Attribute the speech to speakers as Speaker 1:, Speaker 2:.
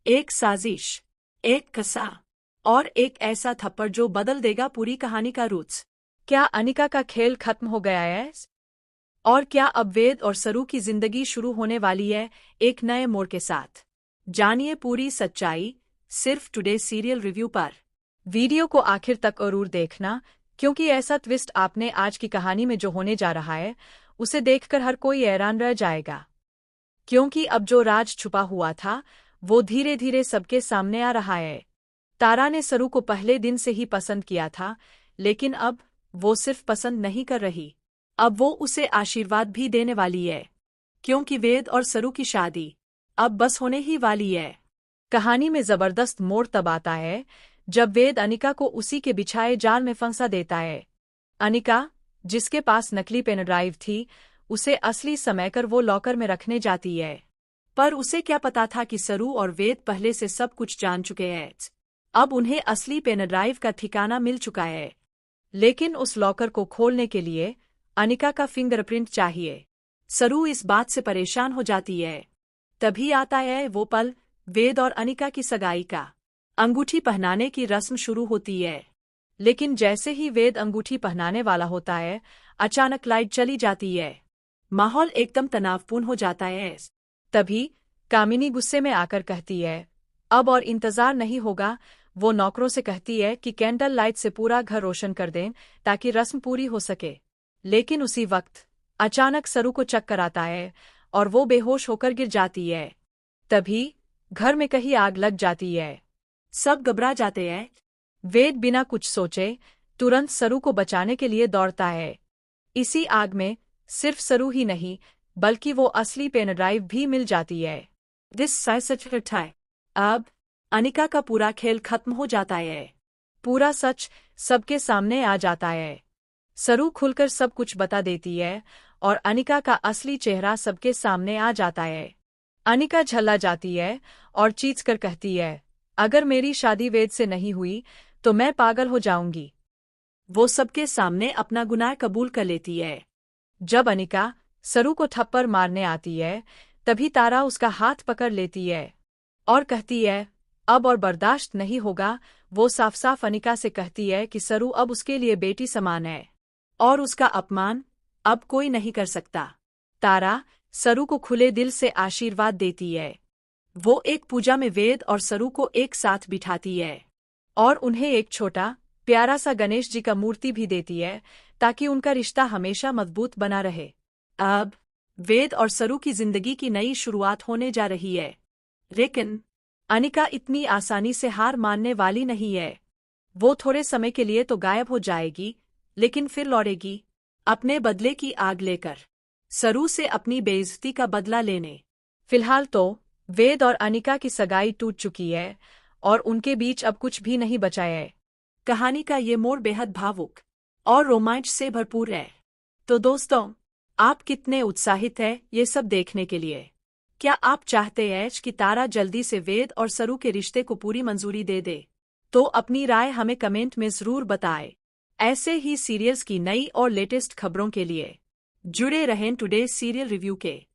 Speaker 1: एक साजिश, एक कसा और एक ऐसा थप्पड़ जो बदल देगा पूरी कहानी का रुख। क्या अनिका का खेल खत्म हो गया है? और क्या अब वेद और सरू की जिंदगी शुरू होने वाली है एक नए मोड़ के साथ? जानिए पूरी सच्चाई सिर्फ टुडे सीरियल रिव्यू पर। वीडियो को आखिर तक जरूर देखना, क्योंकि ऐसा ट्विस्ट आपने आज की कहानी में जो होने जा रहा है उसे देखकर हर कोई हैरान रह जाएगा। क्योंकि अब जो राज छुपा हुआ था वो धीरे धीरे सबके सामने आ रहा है। तारा ने सरू को पहले दिन से ही पसंद किया था, लेकिन अब वो सिर्फ पसंद नहीं कर रही, अब वो उसे आशीर्वाद भी देने वाली है। क्योंकि वेद और सरू की शादी अब बस होने ही वाली है। कहानी में जबरदस्त मोड़ तब आता है जब वेद अनिका को उसी के बिछाए जाल में फंसा देता है। अनिका, जिसके पास नकली पेन ड्राइव थी, उसे असली समय कर वो लॉकर में रखने जाती है। पर उसे क्या पता था कि सरू और वेद पहले से सब कुछ जान चुके हैं। अब उन्हें असली पेन ड्राइव का ठिकाना मिल चुका है। लेकिन उस लॉकर को खोलने के लिए अनिका का फिंगरप्रिंट चाहिए। सरू इस बात से परेशान हो जाती है। तभी आता है वो पल, वेद और अनिका की सगाई का। अंगूठी पहनाने की रस्म शुरू होती है। लेकिन जैसे ही वेद अंगूठी पहनाने वाला होता है, अचानक लाइट चली जाती है। माहौल एकदम तनावपूर्ण हो जाता है। तभी कामिनी गुस्से में आकर कहती है, अब और इंतजार नहीं होगा। वो नौकरों से कहती है कि कैंडल लाइट से पूरा घर रोशन कर दें ताकि रस्म पूरी हो सके। लेकिन उसी वक्त अचानक सरू को चक्कर आता है और वो बेहोश होकर गिर जाती है। तभी घर में कहीं आग लग जाती है। सब घबरा जाते हैं। वेद बिना कुछ सोचे तुरंत सरू को बचाने के लिए दौड़ता है। इसी आग में सिर्फ सरू ही नहीं बल्कि वो असली पेन ड्राइव भी मिल जाती है। दिस सच है। अब अनिका का पूरा खेल खत्म हो जाता है। पूरा सच सबके सामने आ जाता है। सरू खुलकर सब कुछ बता देती है और अनिका का असली चेहरा सबके सामने आ जाता है। अनिका झल्ला जाती है और चीख कर कहती है, अगर मेरी शादी वेद से नहीं हुई तो मैं पागल हो जाऊंगी। वो सबके सामने अपना गुनाह कबूल कर लेती है। जब अनिका सरू को थप्पड़ मारने आती है, तभी तारा उसका हाथ पकड़ लेती है और कहती है, अब और बर्दाश्त नहीं होगा। वो साफ साफ अनिका से कहती है कि सरू अब उसके लिए बेटी समान है और उसका अपमान अब कोई नहीं कर सकता। तारा सरू को खुले दिल से आशीर्वाद देती है। वो एक पूजा में वेद और सरू को एक साथ बिठाती है और उन्हें एक छोटा प्यारा सा गणेश जी का मूर्ति भी देती है ताकि उनका रिश्ता हमेशा मजबूत बना रहे। अब वेद और सरू की जिंदगी की नई शुरुआत होने जा रही है। लेकिन अनिका इतनी आसानी से हार मानने वाली नहीं है। वो थोड़े समय के लिए तो गायब हो जाएगी, लेकिन फिर लौटेगी अपने बदले की आग लेकर, सरू से अपनी बेइज्जती का बदला लेने। फिलहाल तो वेद और अनिका की सगाई टूट चुकी है और उनके बीच अब कुछ भी नहीं बचा है। कहानी का ये मोड़ बेहद भावुक और रोमांच से भरपूर है। तो दोस्तों, आप कितने उत्साहित हैं ये सब देखने के लिए? क्या आप चाहते हैं कि तारा जल्दी से वेद और सरू के रिश्ते को पूरी मंजूरी दे दे? तो अपनी राय हमें कमेंट में जरूर बताएं। ऐसे ही सीरियल्स की नई और लेटेस्ट खबरों के लिए जुड़े रहें टुडे सीरियल रिव्यू के।